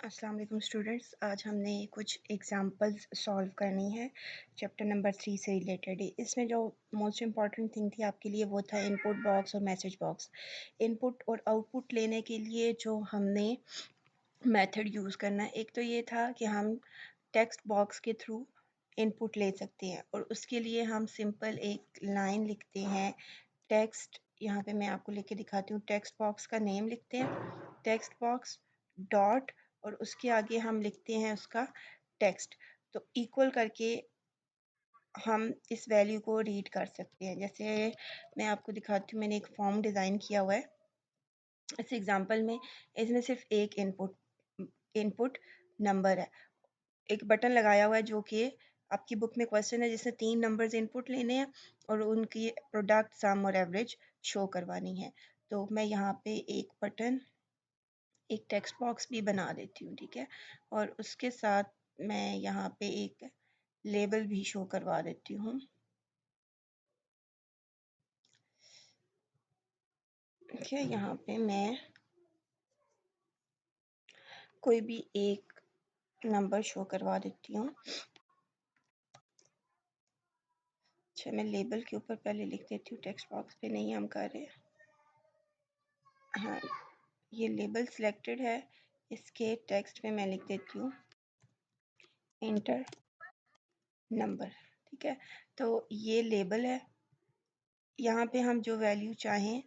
अस्सलाम वालेकुम स्टूडेंट्स। आज हमने कुछ एग्जांपल्स सॉल्व करनी है चैप्टर नंबर 3 से रिलेटेड। इसमें जो मोस्ट इम्पॉर्टेंट थिंग थी आपके लिए वो था इनपुट बॉक्स और मैसेज बॉक्स। इनपुट और आउटपुट लेने के लिए जो हमने मेथड यूज़ करना है, एक तो ये था कि हम टेक्स्ट बॉक्स के थ्रू इनपुट ले सकते हैं और उसके लिए हम सिंपल एक लाइन लिखते हैं। टेक्स्ट यहाँ पे मैं आपको लेके दिखाती हूँ। टेक्स्ट बॉक्स का नेम लिखते हैं, टेक्स्ट बॉक्स डॉट, और उसके आगे हम लिखते हैं उसका टेक्स्ट। तो इक्वल करके हम इस वैल्यू को रीड कर सकते हैं। जैसे मैं आपको दिखाती हूँ, मैंने एक फॉर्म डिज़ाइन किया हुआ है। इस एग्जांपल में इसमें सिर्फ एक इनपुट नंबर है, एक बटन लगाया हुआ है जो कि आपकी बुक में क्वेश्चन है जिसमें 3 नंबर्स इनपुट लेने हैं और उनकी प्रोडक्ट, सम और एवरेज शो करवानी है। तो मैं यहाँ पे एक बटन, एक टेक्स्ट बॉक्स भी बना देती हूँ, ठीक है। और उसके साथ मैं यहाँ पे एक लेबल भी शो करवा देती हूँ। ठीक है, यहाँ पे मैं कोई भी एक नंबर शो करवा देती हूँ। अच्छा, मैं लेबल के ऊपर पहले लिख देती हूँ, टेक्स्ट बॉक्स पे नहीं हम कर रहे। हाँ, ये लेबल सिलेक्टेड है। इसके टेक्स्ट में मैं लिख देती हूँ इंटर नंबर, ठीक है। तो ये लेबल है, यहाँ पे हम जो वैल्यू चाहें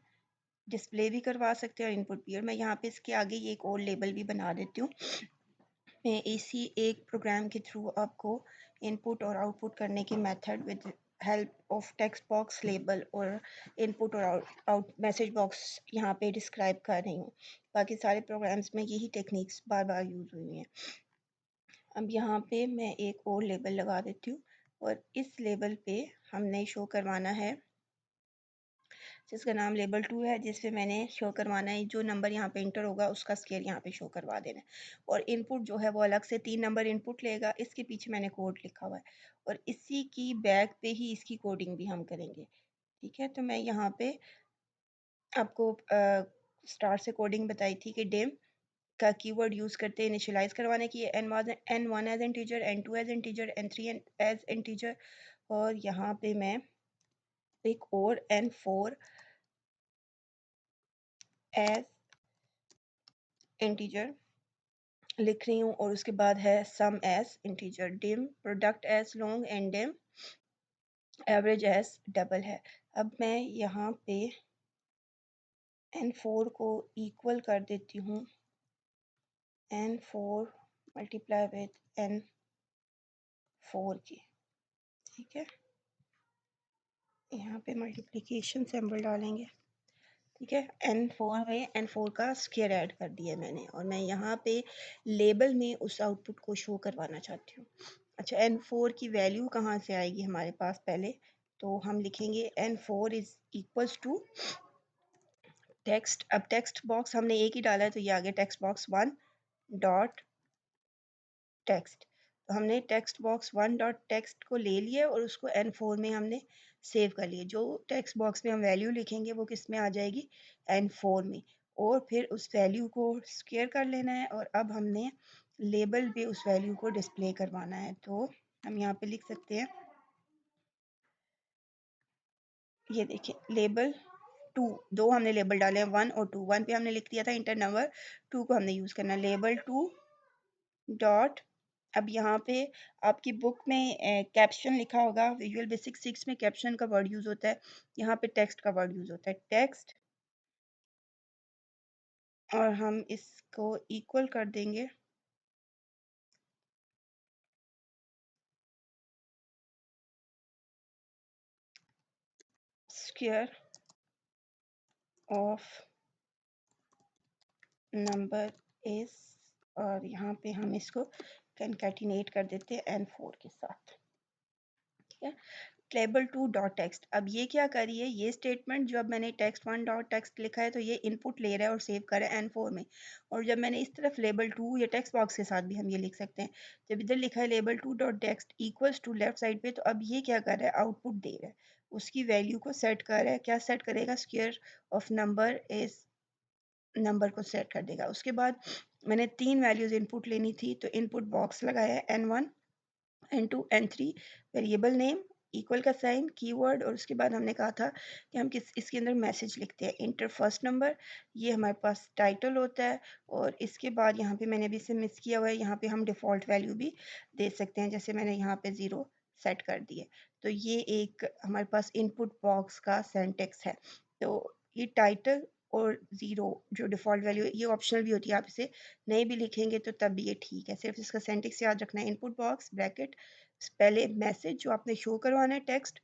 डिस्प्ले भी करवा सकते हैं और इनपुट भी। और मैं यहाँ पे इसके आगे ये एक और लेबल भी बना देती हूँ। मैं इसी एक प्रोग्राम के थ्रू आपको इनपुट और आउटपुट करने की method with help of text box, label और इनपुट और आउट मैसेज बॉक्स यहाँ पे डिस्क्राइब कर रही हूँ। बाकी सारे प्रोग्राम्स में यही टेक्निक्स बार बार यूज़ हुई हैं। अब यहाँ पे मैं एक और लेबल लगा देती हूँ और इस लेबल पे हमने शो करवाना है, जिसका नाम लेबल 2 है, जिसपे मैंने शो करवाना है जो नंबर यहाँ पे इंटर होगा उसका स्केल यहाँ पे शो करवा देना है। और इनपुट जो है वो अलग से 3 नंबर इनपुट लेगा। इसके पीछे मैंने कोड लिखा हुआ है और इसी की बैक पे ही इसकी कोडिंग भी हम करेंगे, ठीक है। तो मैं यहाँ पे आपको स्टार्ट से कोडिंग बताई थी कि डिम का कीवर्ड यूज़ करते हैं इनिशियलाइज करवाने की, n1 as integer, n2 as integer, n3 as integer, और यहाँ पे मैं एक और n4 एज इंटीजर लिख रही हूँ। और उसके बाद है sum as integer, dim product as long and dim average as double है। अब मैं यहाँ पे n4 को इक्वल कर देती हूँ n4 मल्टीप्लाई विद n4 की, ठीक है। यहाँ पे मल्टीप्लिकेशन सिंबल डालेंगे, ठीक है। n4 में n4 का स्क्वायर ऐड कर दिया मैंने और मैं यहाँ पे लेबल में उस आउटपुट को शो करवाना चाहती हूँ। अच्छा, n4 की वैल्यू कहाँ से आएगी हमारे पास पहले, तो हम लिखेंगे n4 is equals to text. अब टेक्स्ट बॉक्स हमने एक ही डाला है तो ये आ गया टेक्स्ट बॉक्स 1 डॉट टेक्स्ट। तो हमने टेक्स्ट बॉक्स 1 डॉट टेक्स्ट को ले लिया और उसको n4 में हमने सेव कर लिया। जो टेक्स्ट बॉक्स में हम वैल्यू लिखेंगे वो किस में आ जाएगी, n4 में। और फिर उस वैल्यू को स्क्वायर कर लेना है और अब हमने लेबल पे उस वैल्यू को डिस्प्ले करवाना है। तो हम यहाँ पे लिख सकते हैं, ये देखिए लेबल 2, दो हमने लेबल डाले हैं 1 और 2। 1 पे हमने लिख दिया था इंटर नंबर, 2 को हमने यूज़ करना है लेबल 2 डॉट। अब यहाँ पे आपकी बुक में कैप्शन लिखा होगा, विजुअल बेसिक 6 में कैप्शन का वर्ड यूज़ होता है, यहाँ पे टेक्स्ट का वर्ड यूज़ होता है, टेक्स्ट। और हम इसको इक्वल कर देंगे स्क्वायर ऑफ नंबर इज, और यहाँ पे हम इसको कंकैटिनेट कर देते हैं n4 के साथ, ठीक है। लेबल 2 डॉट टेक्स्ट, अब ये क्या करिए, ये स्टेटमेंट जो अब मैंने टेक्स्ट 1 डॉट टेक्स्ट लिखा है तो ये इनपुट ले रहा है और सेव कर रहा है n4 में। और जब मैंने इस तरफ लेबल 2 या टेक्स्ट बॉक्स के साथ भी हम ये लिख सकते हैं, जब इधर लिखा है label 2 dot text equals to left side पे, तो अब ये क्या कर रहा है, आउटपुट दे रहा है, उसकी वैल्यू को सेट कर रहा है। क्या सेट करेगा, square of number is, number को सेट कर देगा। उसके बाद मैंने 3 वैल्यूज़ इनपुट लेनी थी, तो इनपुट बॉक्स लगाया n1 n2 n3, variable name, equal का साइन, कीवर्ड, और उसके बाद हमने कहा था कि हम इसके अंदर मैसेज लिखते हैं। इंटर फर्स्ट नंबर, ये हमारे पास टाइटल होता है। और इसके बाद यहाँ पे मैंने अभी से मिस किया हुआ है, यहाँ पे हम डिफ़ॉल्ट वैल्यू भी दे सकते हैं, जैसे मैंने यहाँ पे 0 सेट कर दिए। तो ये एक हमारे पास इनपुट बॉक्स का सिंटैक्स है। तो ये टाइटल और 0 जो डिफ़ॉल्ट वैल्यू है, ये ऑप्शनल भी होती है, आप इसे नहीं भी लिखेंगे तो तब भी ये ठीक है। सिर्फ इसका सिंटैक्स याद रखना है, इनपुट बॉक्स ब्रैकेट, पहले मैसेज जो आपने शो करवाना है टेक्स्ट,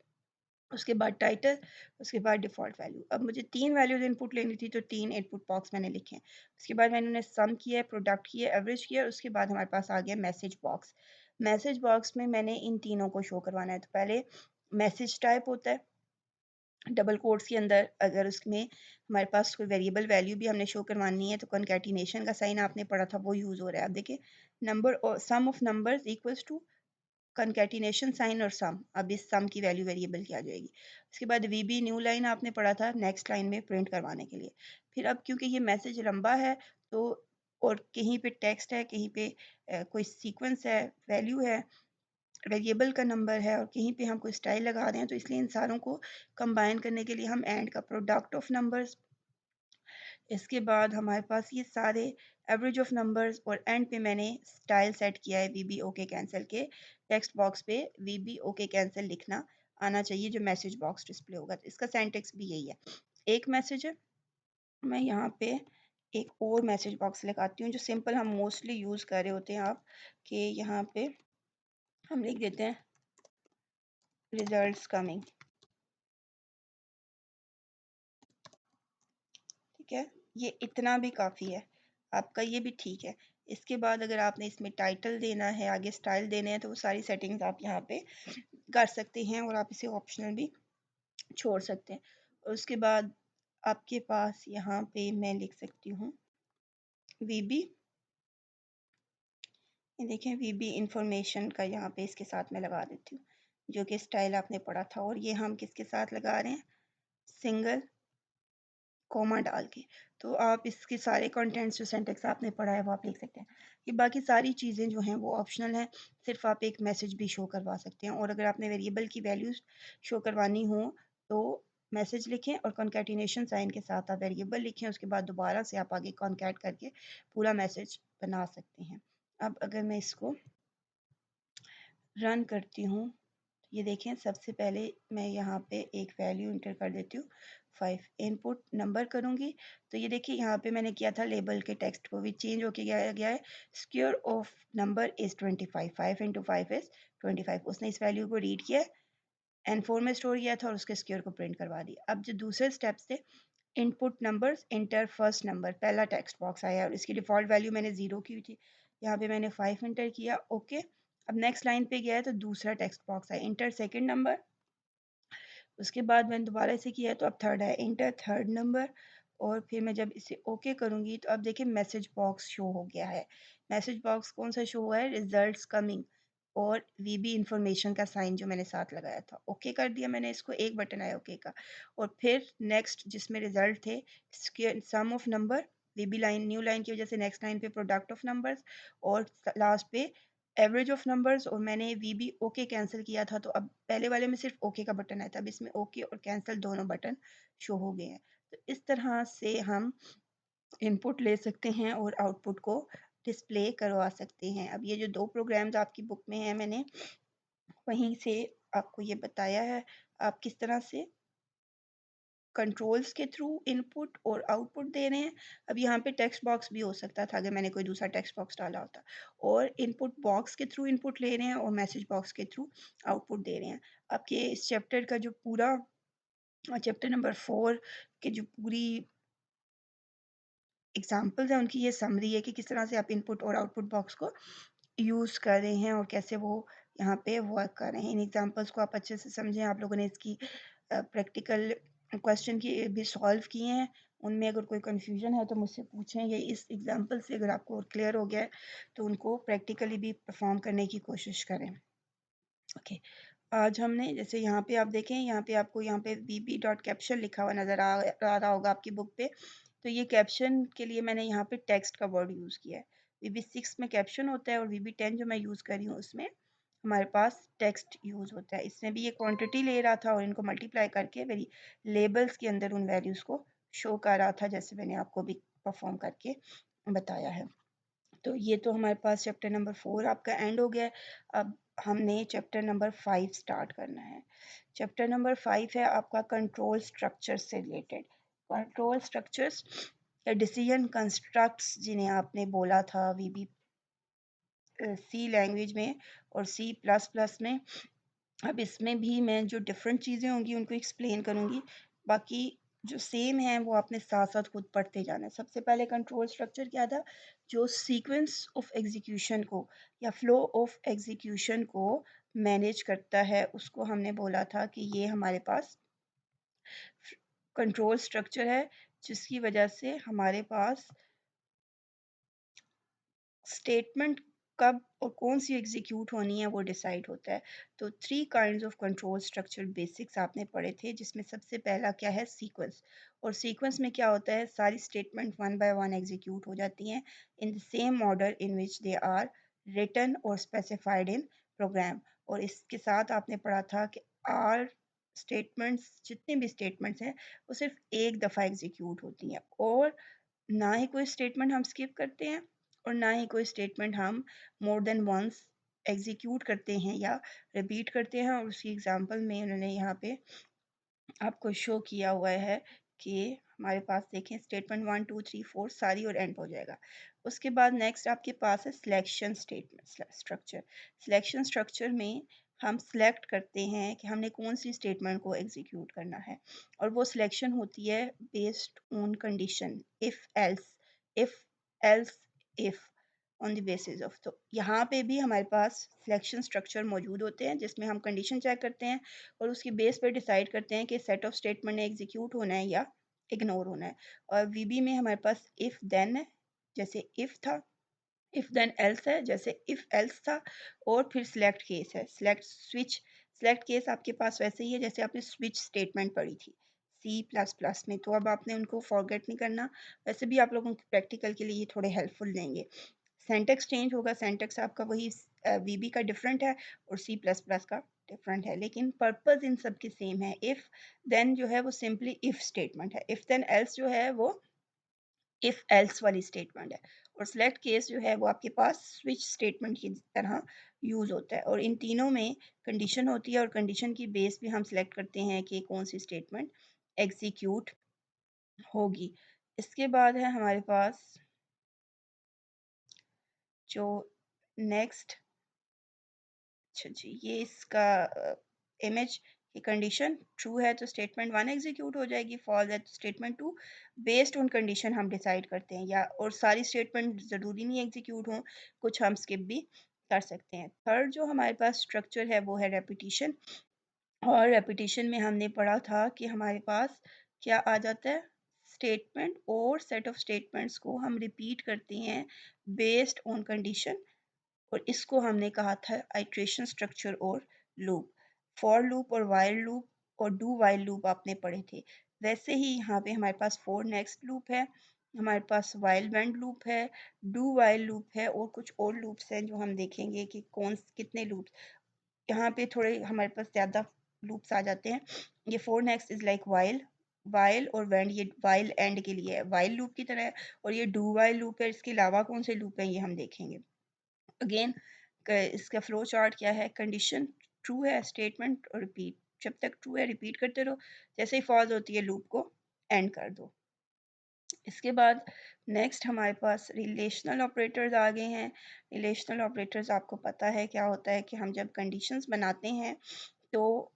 उसके बाद टाइटल, उसके बाद डिफ़ॉल्ट वैल्यू। अब मुझे 3 वैल्यूज़ इनपुट लेनी थी, तो 3 इनपुट बॉक्स मैंने लिखे हैं। उसके बाद मैंने उन्हें सम किया, प्रोडक्ट किया, एवरेज किया, उसके बाद हमारे पास आ गया मैसेज बॉक्स। मैसेज बॉक्स में मैंने इन तीनों को शो करवाना है। तो पहले मैसेज टाइप होता है डबल कोट्स के अंदर, अगर उसमें हमारे पास कोई वेरिएबल वैल्यू भी हमने शो करवानी है तो कॉन्कैटिनेशन का साइन आपने पढ़ा था, वो यूज़ हो रहा है। अब देखिए, नंबर और sum of numbers equals to concatenation sign और सम, अब इस सम की वैल्यू वेरिएबल की आ जाएगी। उसके बाद वीबी न्यू लाइन आपने पढ़ा था नेक्स्ट लाइन में प्रिंट करवाने के लिए। फिर अब क्योंकि ये मैसेज लंबा है, तो और कहीं पे टेक्स्ट है, कहीं पे कोई सीक्वेंस है, वैल्यू है, वेरिएबल का नंबर है, और कहीं पे हम कोई स्टाइल लगा रहे हैं, तो इसलिए इन सारों को कंबाइन करने के लिए हम एंड का प्रोडक्ट ऑफ नंबर्स, इसके बाद हमारे पास ये सारे एवरेज ऑफ नंबर्स, और एंड पे मैंने स्टाइल सेट किया है वीबी ओके कैंसिल के। टेक्स्ट बॉक्स पे वीबी ओके कैंसिल लिखना आना चाहिए जो मैसेज बॉक्स डिस्प्ले होगा। तो इसका सिंटैक्स भी यही है। एक मैसेज है, मैं यहाँ पे एक और मैसेज बॉक्स लगाती हूँ जो सिंपल हम मोस्टली यूज़ कर रहे होते हैं, आप कि यहाँ पे हम लिख देते हैं रिजल्ट्स कमिंग, ठीक है। ये इतना भी काफ़ी है, आपका ये भी ठीक है। इसके बाद अगर आपने इसमें टाइटल देना है, आगे स्टाइल देने हैं, तो वो सारी सेटिंग्स आप यहाँ पे कर सकते हैं, और आप इसे ऑप्शनल भी छोड़ सकते हैं। और उसके बाद आपके पास यहाँ पे मैं लिख सकती हूँ वीबी, ये देखें वीबी इंफॉर्मेशन का यहाँ पे इसके साथ मैं लगा देती हूँ, जो कि स्टाइल आपने पढ़ा था। और ये हम किसके साथ लगा रहे हैं, सिंगल कॉमा डाल के। तो आप इसके सारे कंटेंट्स जो सेंटेक्स आपने पढ़ा है वो आप लिख सकते हैं। ये बाकी सारी चीज़ें जो हैं वो ऑप्शनल हैं, सिर्फ आप एक मैसेज भी शो करवा सकते हैं। और अगर आपने वेरिएबल की वैल्यूज शो करवानी हो तो मैसेज लिखें, और कॉन्कैटिनेशन साइन के साथ आप वेरिएबल लिखें, उसके बाद दोबारा से आप आगे कॉन्कैट करके पूरा मैसेज बना सकते हैं। अब अगर मैं इसको रन करती हूँ, ये देखें, सबसे पहले मैं यहाँ पे एक वैल्यू इंटर कर देती हूँ 5, इनपुट नंबर करूँगी। तो ये देखिए यहाँ पे मैंने किया था लेबल के टेक्स्ट को भी चेंज होके गया है। Square of number is 25, 5 into 5 is 25। उसने इस वैल्यू को रीड किया, N4 में स्टोर किया था, और उसके स्क्वायर को प्रिंट करवा दिया। अब जो दूसरे स्टेप्स थे, input numbers inter first number, पहला टेक्स्ट बॉक्स आया और इसकी डिफ़ॉल्ट वैल्यू मैंने 0 की हुई थी, यहाँ पे मैंने 5 इंटर किया, ओके। अब नेक्स्ट लाइन पे गया है तो दूसरा टेक्स्ट बॉक्स है, इंटर सेकंड नंबर, उसके बाद मैंने दोबारा इसे किया तो अब थर्ड है, इंटर थर्ड नंबर। और फिर मैं जब इसे ओके करूँगी तो अब देखिए मैसेज बॉक्स शो हो गया है। मैसेज बॉक्स कौन सा शो हुआ है, रिजल्ट्स कमिंग, और वीबी इंफॉर्मेशन का साइन जो मैंने साथ लगाया था। ओके कर दिया मैंने इसको, एक बटन आया ओके का। और फिर नेक्स्ट जिसमें रिजल्ट थे, sum of number, VB line new line की वजह से नेक्स्ट लाइन पे प्रोडक्ट ऑफ नंबर्स, और लास्ट पे एवरेज ऑफ नंबर्स। और मैंने वीबी ओके कैंसिल किया था, तो अब पहले वाले में सिर्फ ओके का बटन आया था, अब इसमें ओके और कैंसिल दोनों बटन शो हो गए हैं। तो इस तरह से हम इनपुट ले सकते हैं और आउटपुट को डिस्प्ले करवा सकते हैं। अब ये जो 2 प्रोग्राम्स आपकी बुक में हैं, मैंने वहीं से आपको ये बताया है आप किस तरह से कंट्रोल्स के थ्रू इनपुट और आउटपुट दे रहे हैं। अब यहाँ पे टेक्स्ट बॉक्स भी हो सकता था अगर मैंने कोई दूसरा टेक्स्ट बॉक्स डाला होता, और इनपुट बॉक्स के थ्रू इनपुट ले रहे हैं और मैसेज बॉक्स के थ्रू आउटपुट दे रहे हैं। आपके इस चैप्टर का जो पूरा चैप्टर नंबर 4 की जो पूरी एग्जाम्पल्स हैं उनकी ये समरी है कि किस तरह से आप इनपुट और आउटपुट बॉक्स को यूज़ कर रहे हैं और कैसे वो यहाँ पे वर्क कर रहे हैं। इन एग्जाम्पल्स को आप अच्छे से समझें। आप लोगों ने इसकी प्रैक्टिकल क्वेश्चन की भी सॉल्व किए हैं, उनमें अगर कोई कन्फ्यूजन है तो मुझसे पूछें। ये इस एग्जाम्पल से अगर आपको क्लियर हो गया है तो उनको प्रैक्टिकली भी परफॉर्म करने की कोशिश करें। ओके, आज हमने जैसे यहाँ पे आप देखें, यहाँ पे आपको यहाँ पे bb डॉट कैप्शन लिखा हुआ नज़र आ रहा होगा आपकी बुक पे। तो ये कैप्शन के लिए मैंने यहाँ पे टेक्स्ट का वर्ड यूज़ किया है। VB6 में कैप्शन होता है और VB10 जो मैं यूज़ कर रही हूँ उसमें हमारे पास टेक्स्ट यूज़ होता है। इसमें भी ये क्वांटिटी ले रहा था और इनको मल्टीप्लाई करके मेरी लेबल्स के अंदर उन वैल्यूज़ को शो कर रहा था, जैसे मैंने आपको भी परफॉर्म करके बताया है। तो ये तो हमारे पास चैप्टर नंबर 4 आपका एंड हो गया है। अब हमने चैप्टर नंबर 5 स्टार्ट करना है। चैप्टर नंबर 5 है आपका कंट्रोल स्ट्रक्चर से रिलेटेड। कंट्रोल स्ट्रक्चर्स या डिसीजन कंस्ट्रक्ट्स जिन्हें आपने बोला था वीबी सी लैंग्वेज में और सी प्लस प्लस में। अब इसमें भी मैं जो डिफरेंट चीज़ें होंगी उनको एक्सप्लेन करूँगी, बाकी जो सेम है वो आपने साथ साथ खुद पढ़ते जाना है। सबसे पहले कंट्रोल स्ट्रक्चर क्या था, जो सीक्वेंस ऑफ एग्जीक्यूशन को या फ्लो ऑफ एग्जीक्यूशन को मैनेज करता है उसको हमने बोला था कि ये हमारे पास कंट्रोल स्ट्रक्चर है, जिसकी वजह से हमारे पास स्टेटमेंट कब और कौन सी एग्जीक्यूट होनी है वो डिसाइड होता है। तो 3 kinds of control structure basics आपने पढ़े थे, जिसमें सबसे पहला क्या है, सीक्वेंस। और सीक्वेंस में क्या होता है, सारी statement one by one execute हो जाती हैं in the same order in which they are written और स्पेसिफाइड इन प्रोग्राम। और इसके साथ आपने पढ़ा था कि आर स्टेटमेंट्स, जितने भी स्टेटमेंट्स हैं वो सिर्फ एक दफ़ा एग्जीक्यूट होती हैं, और ना ही कोई स्टेटमेंट हम स्किप करते हैं और ना ही कोई स्टेटमेंट हम मोर देन वंस एग्जीक्यूट करते हैं या रिपीट करते हैं। और उसकी एग्जांपल में उन्होंने यहाँ पे आपको शो किया हुआ है कि हमारे पास देखें स्टेटमेंट 1 2 3 4 सारी और एंड हो जाएगा। उसके बाद नेक्स्ट आपके पास है selection statement structure. Selection structure में हम सिलेक्ट करते हैं कि हमने कौन सी स्टेटमेंट को एग्जीक्यूट करना है, और वो सिलेक्शन होती है based on condition if else if on the basis of. तो यहाँ पे भी हमारे पास सिलेक्शन स्ट्रक्चर मौजूद होते हैं जिसमें हम कंडीशन चेक करते हैं और उसकी बेस पर डिसाइड करते हैं कि सेट ऑफ स्टेटमेंट ने एग्जीक्यूट होना है या इग्नोर होना है। और वीबी में हमारे पास इफ देन है, जैसे इफ था, इफ देन एल्स है जैसे इफ एल्स था, और फिर सिलेक्ट केस है, सिलेक्ट स्विच। सिलेक्ट केस आपके पास वैसे ही है जैसे आपने स्विच स्टेटमेंट पढ़ी थी सी प्लस प्लस में, तो अब आपने उनको फॉरगेट नहीं करना। वैसे भी आप लोगों को प्रैक्टिकल के लिए ये थोड़े हेल्पफुल देंगे। सेंटेक्स चेंज होगा, सेंटेक्स आपका वही वीबी का डिफरेंट है और सी प्लस प्लस का डिफरेंट है, लेकिन पर्पस इन सब की सेम है। इफ देन जो है वो सिंपली इफ स्टेटमेंट है, इफ देन एल्स जो है वो इफ एल्स वाली स्टेटमेंट है, और सिलेक्ट केस जो है वो आपके पास स्विच स्टेटमेंट की तरह यूज होता है। और इन तीनों में कंडीशन होती है और कंडीशन की बेस पे हम सिलेक्ट करते हैं कि कौन सी स्टेटमेंट एग्जीक्यूट होगी। इसके बाद है हमारे पास जो नेक्स्ट, अच्छा जी, ये इसका इमेज की कंडीशन ट्रू है तो स्टेटमेंट 1 एग्जीक्यूट हो जाएगी, फॉल्स है तो स्टेटमेंट 2। बेस्ड ऑन कंडीशन हम डिसाइड करते हैं, या और सारी स्टेटमेंट ज़रूरी नहीं एग्जीक्यूट हों, कुछ हम स्किप भी कर सकते हैं। थर्ड जो हमारे पास स्ट्रक्चर है वो है रेपिटिशन। और रेपिटिशन में हमने पढ़ा था कि हमारे पास क्या आ जाता है, स्टेटमेंट और सेट ऑफ स्टेटमेंट्स को हम रिपीट करते हैं बेस्ड ऑन कंडीशन, और इसको हमने कहा था आइट्रेशन स्ट्रक्चर और लूप। फॉर लूप और वाइल लूप और डू वाइल लूप आपने पढ़े थे, वैसे ही यहाँ पे हमारे पास फॉर नेक्स्ट लूप है, हमारे पास वाइल वेंड लूप है, डू वाइल लूप है, और कुछ और लूप्स हैं जो हम देखेंगे कि कौन कितने लूप्स। यहाँ पे थोड़े हमारे पास ज़्यादा लूप्स आ जाते हैं। ये for next is like while, while और वेंड ये वाइल एंड के लिए है, वाइल लूप की तरह है। और ये डू वाइल लूप है, इसके अलावा कौन से लूप है ये हम देखेंगे। अगेन इसका फ्लो चार्ट क्या है, कंडीशन ट्रू है स्टेटमेंट और रिपीट, जब तक ट्रू है रिपीट करते रहो, जैसे ही फॉल्स होती है लूप को एंड कर दो। इसके बाद नेक्स्ट हमारे पास रिलेशनल ऑपरेटर्स आ गए हैं। रिलेशनल ऑपरेटर्स आपको पता है क्या होता है कि हम जब कंडीशंस बनाते हैं तो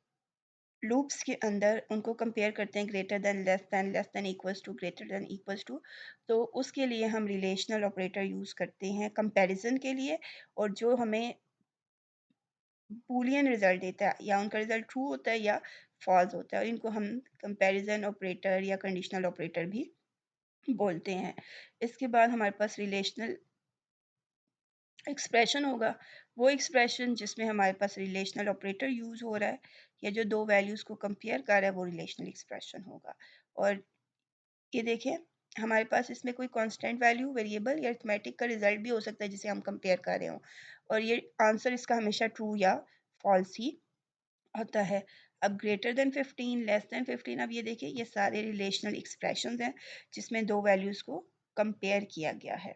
लूप्स के अंदर उनको कंपेयर करते हैं greater than less than equals to greater than equals to. तो उसके लिए हम रिलेशनल ऑपरेटर यूज़ करते हैं कंपैरिजन के लिए, और जो हमें बूलियन रिजल्ट देता है, या उनका रिजल्ट ट्रू होता है या फॉल्स होता है, और इनको हम कंपैरिजन ऑपरेटर या कंडीशनल ऑपरेटर भी बोलते हैं। इसके बाद हमारे पास रिलेशनल एक्सप्रेशन होगा, वो एक्सप्रेशन जिसमें हमारे पास रिलेशनल ऑपरेटर यूज़ हो रहा है या जो दो वैल्यूज़ को कंपेयर कर रहा है वो रिलेशनल एक्सप्रेशन होगा। और ये देखें हमारे पास इसमें कोई कांस्टेंट वैल्यू, वेरिएबल या अरिथमेटिक का रिजल्ट भी हो सकता है जिसे हम कंपेयर कर रहे हो, और ये आंसर इसका हमेशा ट्रू या फॉल्स ही होता है। अब ग्रेटर देन 15, लेस देन 15, अब ये देखिए ये सारे रिलेशनल एक्सप्रेशंस हैं जिसमें दो वैल्यूज को कंपेयर किया गया है।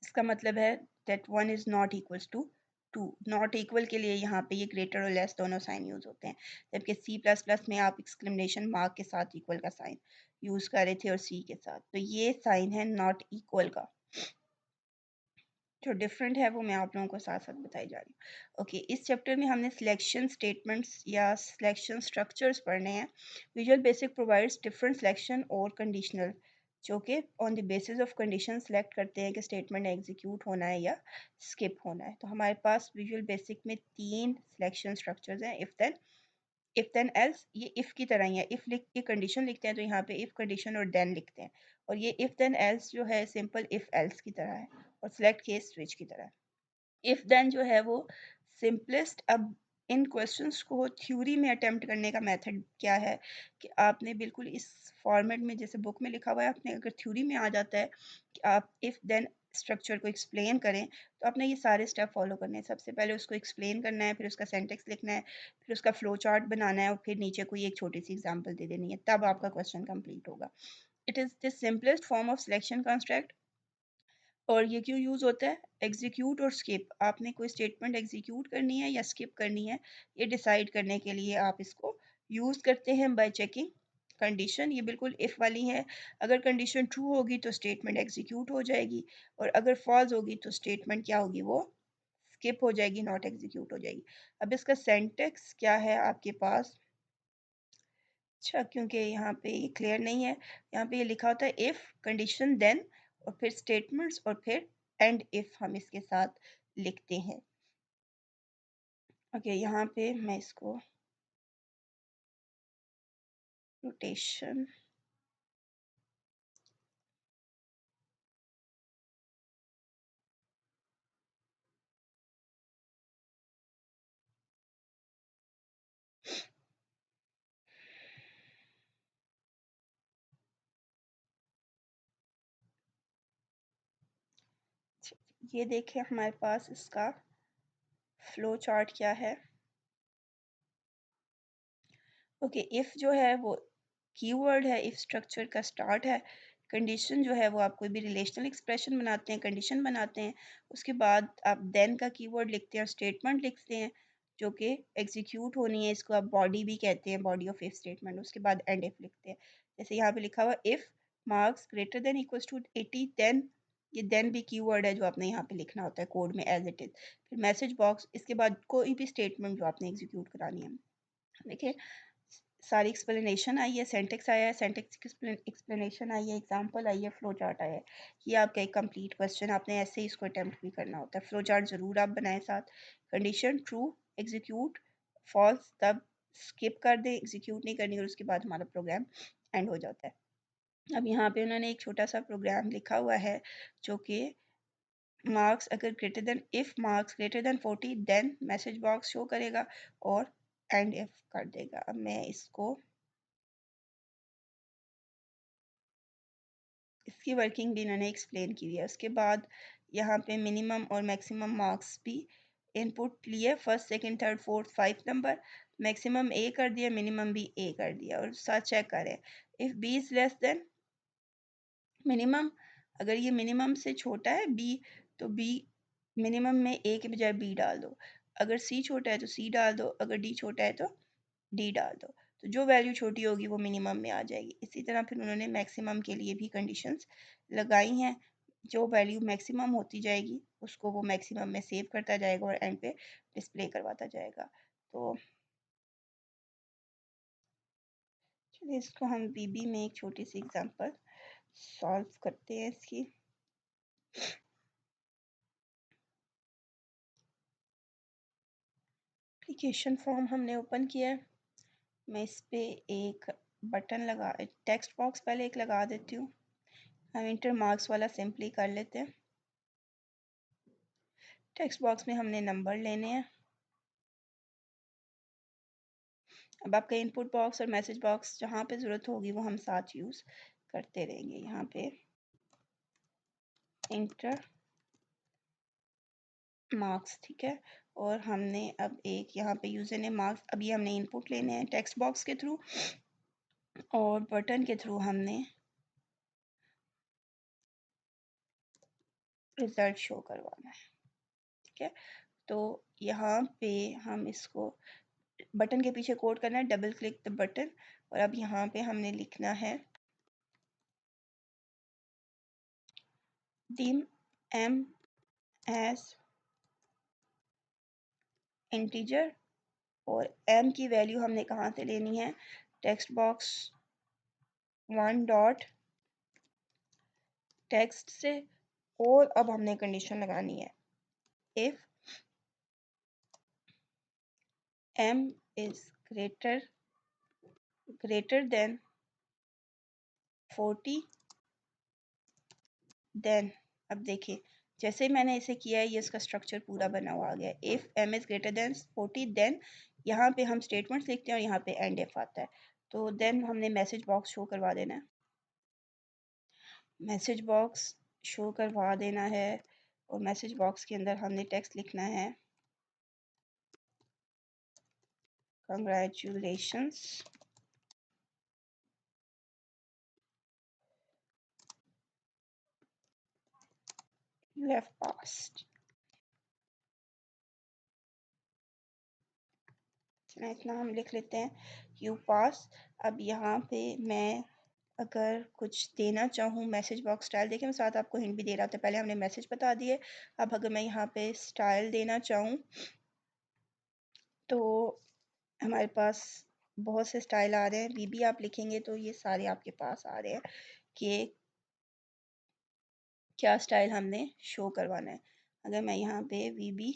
इसका मतलब है that one is not equals to two. Not equal के लिए यहाँ पे ये ग्रेटर और लेस दोनों साइन यूज होते हैं, जबकि सी प्लस प्लस में आप एक्सक्लेमेशन मार्क के साथ इक्वल का साइन यूज कर रहे थे और सी के साथ, तो ये साइन है नॉट इक्वल का। जो डिफरेंट है वो मैं आप लोगों को साथ साथ बताई जा रही हूँ। ओके, इस चैप्टर में हमने सिलेक्शन स्टेटमेंट्स या सिलेक्शन स्ट्रक्चर्स पढ़ने हैं। Visual basic provides different selection और कंडीशनल, जो कि on the basis of condition select करते हैं कि स्टेटमेंट एग्जीक्यूट होना है या स्किप होना है। तो हमारे पास विजुअल बेसिक में 3 सिलेक्शन स्ट्रक्चर्स हैं। इफ देन एल्स, ये इफ की तरह ही है। इफ लिख के कंडीशन लिखते हैं तो यहाँ पे इफ कंडीशन और देन लिखते हैं, और ये इफ देन एल्स जो है सिंपल इफ एल्स की तरह है और सिलेक्ट केस स्विच की तरह है। इफ देन जो है वो सिंपलेस्ट। अब इन क्वेश्चंस को थ्योरी में अटेम्प्ट करने का मेथड क्या है कि आपने बिल्कुल इस फॉर्मेट में जैसे बुक में लिखा हुआ है, आपने अगर थ्योरी में आ जाता है कि आप इफ देन स्ट्रक्चर को एक्सप्लेन करें, तो आपने ये सारे स्टेप फॉलो करने हैं। सबसे पहले उसको एक्सप्लेन करना है, फिर उसका सेंटेक्स लिखना है, फिर उसका फ्लो चार्ट बनाना है, और फिर नीचे कोई एक छोटी सी एग्जाम्पल दे देनी है, तब आपका क्वेश्चन कंप्लीट होगा। It is the simplest form of selection construct. और ये क्यों यूज़ होता है? एग्जीक्यूट और स्किप, आपने कोई स्टेटमेंट एग्जीक्यूट करनी है या स्किप करनी है, ये डिसाइड करने के लिए आप इसको यूज़ करते हैं बाय चेकिंग कंडीशन। ये बिल्कुल इफ़ वाली है। अगर कंडीशन ट्रू होगी तो स्टेटमेंट एग्जीक्यूट हो जाएगी, और अगर फॉल्स होगी तो स्टेटमेंट क्या होगी, वो स्किप हो जाएगी, नॉट एग्जीक्यूट हो जाएगी। अब इसका सेंटेक्स क्या है आपके पास? अच्छा, क्योंकि यहाँ पे ये क्लियर नहीं है, यहाँ पे ये लिखा होता है इफ कंडीशन देन, और फिर स्टेटमेंट्स, और फिर एंड इफ हम इसके साथ लिखते हैं। ओके, यहाँ पे मैं इसको रोटेशन, ये देखें हमारे पास इसका फ्लो चार्ट क्या है। ओके, इफ जो है वो कीवर्ड है, इफ स्ट्रक्चर का स्टार्ट है। कंडीशन जो है वो आप कोई भी रिलेशनल एक्सप्रेशन बनाते हैं, कंडीशन बनाते हैं, उसके बाद आप देन का कीवर्ड लिखते हैं और स्टेटमेंट लिखते हैं जो कि एग्जीक्यूट होनी है। इसको आप बॉडी भी कहते हैं, बॉडी ऑफ इफ स्टेटमेंट। उसके बाद एंड इफ लिखते हैं, जैसे यहाँ पे लिखा हुआ if marks greater than equals to 80, then, ये देन भी कीवर्ड है जो आपने यहाँ पे लिखना होता है कोड में एज इट इज। फिर मैसेज बॉक्स, इसके बाद कोई भी स्टेटमेंट जो आपने एग्जीक्यूट करानी है। देखिए सारी एक्सप्लेनेशन आई है, सेंटेक्स आया है, सेंटेक्स एक्सप्लेनेशन आई है, एग्जांपल आई है, फ्लो चार्ट आया है। ये आपका एक कंप्लीट क्वेश्चन, आपने ऐसे ही इसको अटेम्प्ट भी करना होता है। फ्लो चार्ट ज़रूर आप बनाएं साथ। कंडीशन ट्रू एग्जीक्यूट, फॉल्स तब स्किप कर दें, एग्जीक्यूट नहीं करनी, और उसके बाद हमारा प्रोग्राम एंड हो जाता है। अब यहाँ पे उन्होंने एक छोटा सा प्रोग्राम लिखा हुआ है जो कि मार्क्स अगर greater than, if marks greater than 40 then message box show करेगा और एंड इफ कर देगा। अब मैं इसको, इसकी वर्किंग भी इन्होंने एक्सप्लेन की हुई है। उसके बाद यहाँ पे मिनिमम और मैक्सिमम मार्क्स भी इनपुट लिए, first second third fourth 5 number, maximum A कर दिया, मिनिमम भी ए कर दिया, और साथ चेक करें if B is less than minimum. अगर ये मिनिमम से छोटा है बी, तो बी मिनिमम में ए के बजाय बी डाल दो। अगर सी छोटा है तो सी डाल दो, अगर डी छोटा है तो डी डाल दो। तो जो वैल्यू छोटी होगी वो मिनिमम में आ जाएगी। इसी तरह फिर उन्होंने मैक्सिमम के लिए भी कंडीशंस लगाई हैं। जो वैल्यू मैक्सिमम होती जाएगी उसको वो मैक्सिमम में सेव करता जाएगा और एंड पे डिस्प्ले करवाता जाएगा। तो चलिए इसको हम बीबी में एक छोटी सी एग्जांपल सॉल्व करते हैं इसकी। एप्लीकेशन फॉर्म हमने ओपन किया है। मैं इस पे एक बटन लगा, टेक्स्ट बॉक्स पहले एक लगा देती हूँ। हम इंटर मार्क्स वाला सिंपली कर लेते हैं। टेक्स्ट बॉक्स में हमने नंबर लेने हैं। अब आपका इनपुट बॉक्स और मैसेज बॉक्स जहाँ पे ज़रूरत होगी वो हम साथ यूज़ करते रहेंगे। यहाँ पे इंटर मार्क्स, ठीक है। और हमने अब एक यहाँ पे यूज़र ने मार्क्स, अभी हमने इनपुट लेने हैं टेक्स्ट बॉक्स के थ्रू और बटन के थ्रू हमने रिजल्ट शो करवाना है, ठीक है। तो यहाँ पे हम इसको बटन के पीछे कोड करना है, डबल क्लिक द बटन, और अब यहाँ पे हमने लिखना है dim m as इंटीजर, और m की वैल्यू हमने कहाँ से लेनी है, text box one dot text से। और अब हमने कंडीशन लगानी है if m is greater than 40, then अब देखिए जैसे मैंने इसे किया है, ये इसका स्ट्रक्चर पूरा बना हुआ आ गया। If m is greater than 40, then यहाँ पे हम स्टेटमेंट्स लिखते हैं और यहाँ पे एंड इफ आता है। तो देन हमने मैसेज बॉक्स शो करवा देना है, मैसेज बॉक्स शो करवा देना है, और मैसेज बॉक्स के अंदर हमने टेक्स्ट लिखना है कंग्रेचुलेशंस यू हैव पास्ड। इतना हम लिख लेते हैं यू पास। अब यहाँ पे मैं अगर कुछ देना चाहूँ मैसेज बॉक्स स्टाइल, देखिए मैं साथ आपको हिंट भी दे रहा था, पहले हमने मैसेज बता दिए। अब अगर मैं यहाँ पे स्टाइल देना चाहूँ तो हमारे पास बहुत से स्टाइल आ रहे हैं। वीबी आप लिखेंगे तो ये सारे आपके पास आ रहे हैं कि क्या स्टाइल हमने शो करवाना है। अगर मैं यहाँ पे वीबी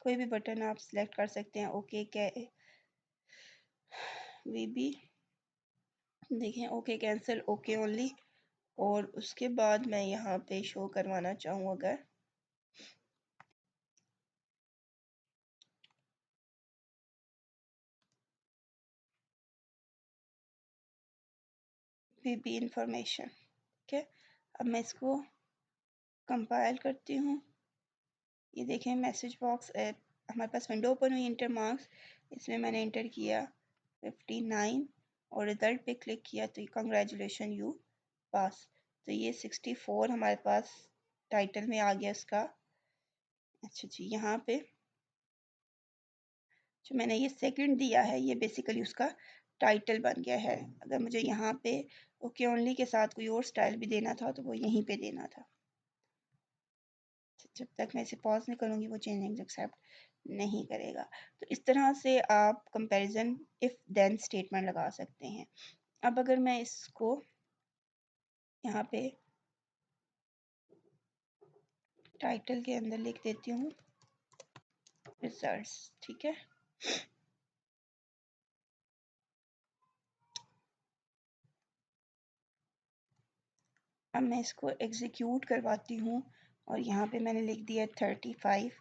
कोई भी बटन आप सिलेक्ट कर सकते हैं, ओके क्या वीबी, देखिए ओके कैंसिल, ओके ओनली। और उसके बाद मैं यहाँ पे शो करवाना चाहूँ अगर वीबी इंफॉर्मेशन, ठीक है। अब मैं इसको कंपाइल करती हूँ। ये देखें मैसेज बॉक्स हमारे पास विंडो ओपन हुई, इंटर मार्क्स, इसमें मैंने इंटर किया 59 और रिजल्ट पे क्लिक किया तो कंग्रेचुलेशन यू पास। तो ये 64 हमारे पास टाइटल में आ गया इसका। अच्छा जी, यहाँ पे जो मैंने ये सेकंड दिया है ये बेसिकली उसका टाइटल बन गया है। अगर मुझे यहाँ पे ओके ओनली के साथ कोई और स्टाइल भी देना था तो वो यहीं पे देना था। जब तक मैं इसे पॉज नहीं करूँगी वो चेंजिंग एक्सेप्ट नहीं करेगा। तो इस तरह से आप कंपैरिजन इफ देन स्टेटमेंट लगा सकते हैं। अब अगर मैं इसको यहाँ पे टाइटल के अंदर लिख देती हूँ रिजल्ट्स, ठीक है। अब मैं इसको एग्जीक्यूट करवाती हूँ और यहाँ पे मैंने लिख दिया 35।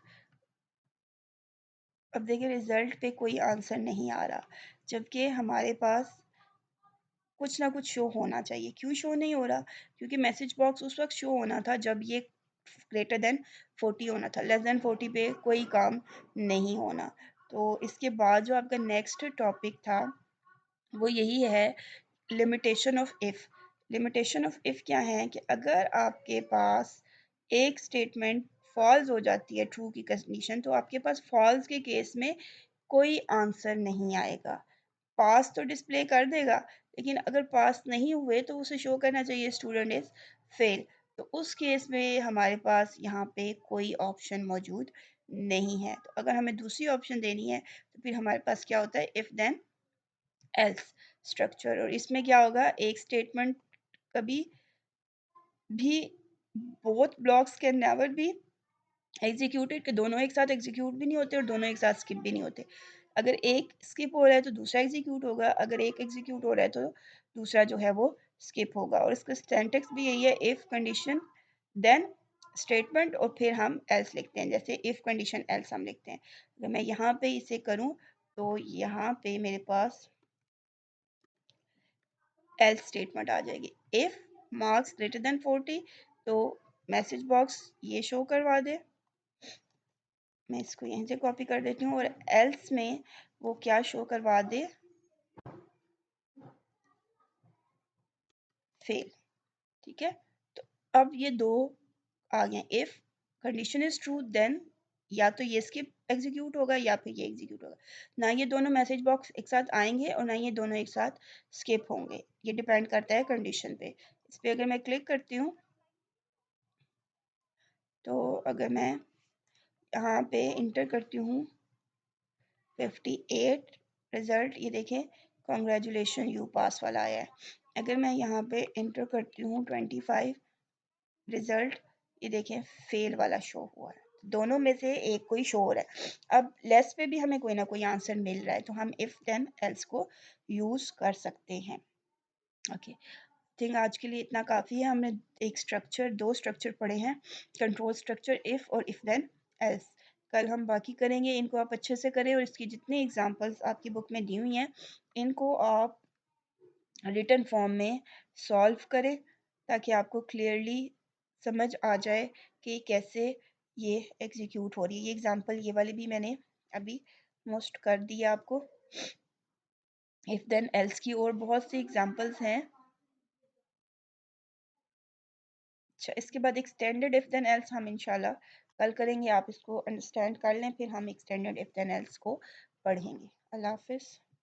अब देखिए रिजल्ट पे कोई आंसर नहीं आ रहा, जबकि हमारे पास कुछ ना कुछ शो होना चाहिए। क्यों शो नहीं हो रहा? क्योंकि मैसेज बॉक्स उस वक्त शो होना था जब ये ग्रेटर देन 40 होना था, लेस देन 40 पे कोई काम नहीं होना। तो इसके बाद जो आपका नेक्स्ट टॉपिक था वो यही है limitation of if. Limitation of if क्या है कि अगर आपके पास एक स्टेटमेंट फॉल्स हो जाती है ट्रू की कंडीशन, तो आपके पास फॉल्स के केस में कोई आंसर नहीं आएगा। पास तो डिस्प्ले कर देगा, लेकिन अगर पास नहीं हुए तो उसे शो करना चाहिए स्टूडेंट इज फेल। तो उस केस में हमारे पास यहाँ पे कोई ऑप्शन मौजूद नहीं है। तो अगर हमें दूसरी ऑप्शन देनी है तो फिर हमारे पास क्या होता है इफ देन एल्स स्ट्रक्चर। और इसमें क्या होगा, एक स्टेटमेंट कभी भी both blocks can never be executed, के दोनों एक साथ एग्जीक्यूट भी नहीं होते और दोनों एक साथ स्किप भी नहीं होते। अगर एक स्किप हो रहा है तो दूसरा एग्जीक्यूट होगा, अगर एक एग्जीक्यूट हो रहा है तो दूसरा जो है वो स्किप होगा। और इसका सिंटैक्स भी यही है, इफ कंडीशन देन स्टेटमेंट और फिर हम एल्स लिखते हैं, जैसे इफ कंडीशन एल्स हम लिखते हैं। अगर मैं यहाँ पे इसे करूँ तो यहाँ पे मेरे पास एल्स स्टेटमेंट आ जाएगी। इफ मार्क्स ग्रेटर देन 40 तो मैसेज बॉक्स ये शो करवा दे, मैं इसको यहीं से कॉपी कर देती हूँ, और एल्स में वो क्या शो करवा दे, फेल। ठीक है, तो अब ये दो आ गए। If condition is true then या तो ये स्किप एग्जीक्यूट होगा या फिर ये एग्जीक्यूट होगा। ना ये दोनों मैसेज बॉक्स एक साथ आएंगे और ना ये दोनों एक साथ स्किप होंगे, ये डिपेंड करता है कंडीशन पे। इस पे अगर मैं क्लिक करती हूँ तो अगर मैं यहाँ पे इंटर करती हूँ 58 रिजल्ट, ये देखें कॉन्ग्रेचुलेशन यू पास वाला आया है। अगर मैं यहाँ पे इंटर करती हूँ 25 रिजल्ट, ये देखें फेल वाला शो हुआ है। दोनों में से एक कोई शो हो रहा है। अब लेस पे भी हमें कोई ना कोई आंसर मिल रहा है तो हम इफ देन एल्स को यूज कर सकते हैं। ओके, थिंक आज के लिए इतना काफ़ी है। हमने एक स्ट्रक्चर, दो स्ट्रक्चर पढ़े हैं, कंट्रोल स्ट्रक्चर इफ और इफ देन एल्स। कल हम बाकी करेंगे, इनको आप अच्छे से करें और इसकी जितनी एग्जांपल्स आपकी बुक में दी हुई हैं इनको आप रिटन फॉर्म में सॉल्व करें ताकि आपको क्लियरली समझ आ जाए कि कैसे ये एग्जीक्यूट हो रही है। ये एग्जांपल ये वाली भी मैंने अभी मोस्ट कर दी है आपको। इफ देन एल्स की और बहुत सी एग्जांपल्स हैं। अच्छा, इसके बाद एक्सटेंडेड इफ देन एल्स हम इंशाल्लाह कल करेंगे। आप इसको अंडरस्टैंड कर लें, फिर हम एक्सटेंडेड इफ देन एल्स को पढ़ेंगे। अल्लाह हाफिज़।